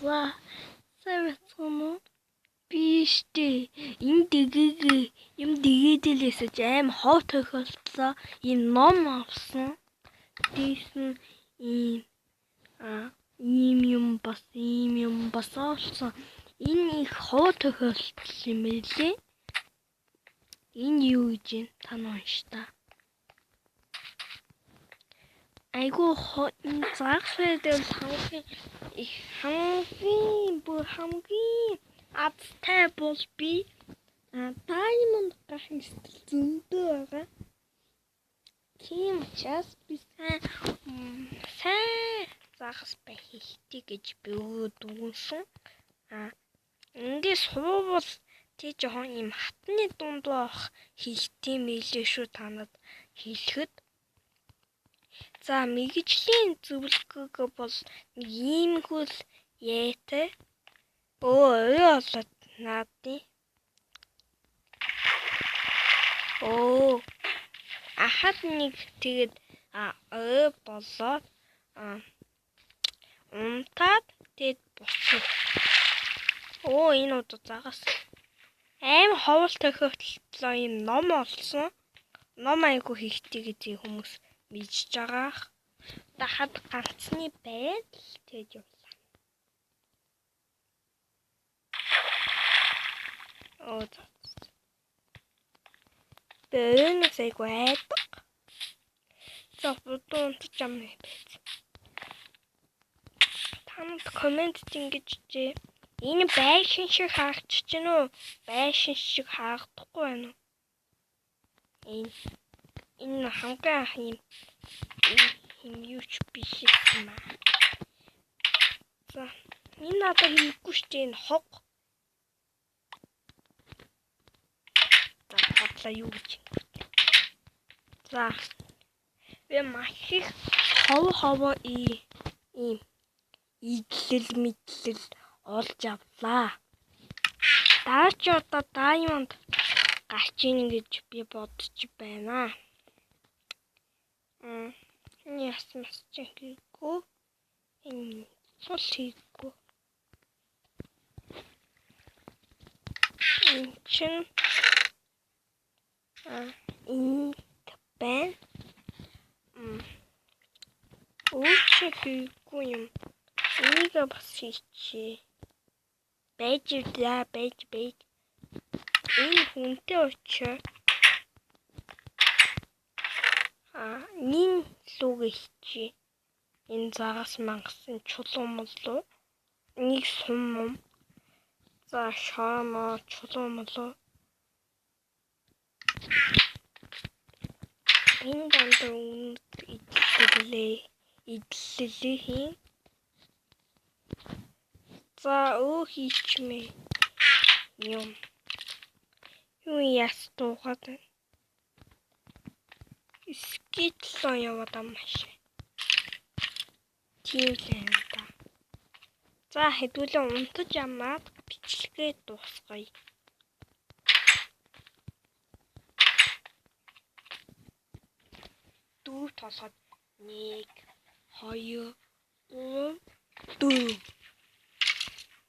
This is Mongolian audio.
За сайн биштэй энэ дэгийг юм дэгээдэлээсэж аим хов тохиолдлоо энэ ном авсан дээс нь ийм юм бас олсон энэ их хов тохиолдол юм байлээ энэ юу гэж юм тань уншта айгуу энэ загас байдал хамгийн азтай бол би Diamond гахын сэтгэл зөндөө байгаа. Тийм учраас би сайн загас байх хэрэгтэй гэж би өгөөдгөнсөн. Ингээ суувал тий жоохон юм хатны дунд байх хэлтэй мэлээ шүү танад хэлэхэд. За мэгжлийн зөвлөгөөг бол нэг иймгүй л яатай. Болоод наадын. Ахад нэг тэгээд болоод унтаад тэгэд буцав. Энэ удаа загас аим ховол тохиолдлоо юм ном олсон. Ном айгу хийхтэй гэдэг хүмүүс мэдж байгаах. Дахад ганцны байдал тэгж явлаа. Бээнээс айгу айдаг. За бодоо унтж амнаа байж. Танд коммент ингэж чээ. Энэ байшин шиг харагдаж байна уу? Байшин шиг харагдахгүй байна уу? Энэ хамгийн анх юм юу ч биш юм аа. За энэ надад хийхгүй шүү дээ энэ хог. За бодлоо юу гэж. За би маш их хов ийм идлэл мэдлэл олж авлаа. Даач одоо Diamond гарч ийн гэж би бодож байна. Яасан хийггүй. Энэ цул хийггүй. Чин энэ байна. Хийггүй юм. Энийг бас хийчихье. Байж. Энэ хүнтэй очоо. Нин лүгэхчи. Энэ загас мангасан чулуун молоо. Нэг сум. За шаама чулуун молоо. Энэ дандаа идлэлээ хийн. За хийчмээ. Юм. Юу яс туухад. Скитлоо яваад амаш. Тийм л юм да. За хэдүүлээ унтаж амаад бичлэгээ дуусгая. Дүү толгод 1 2 3 4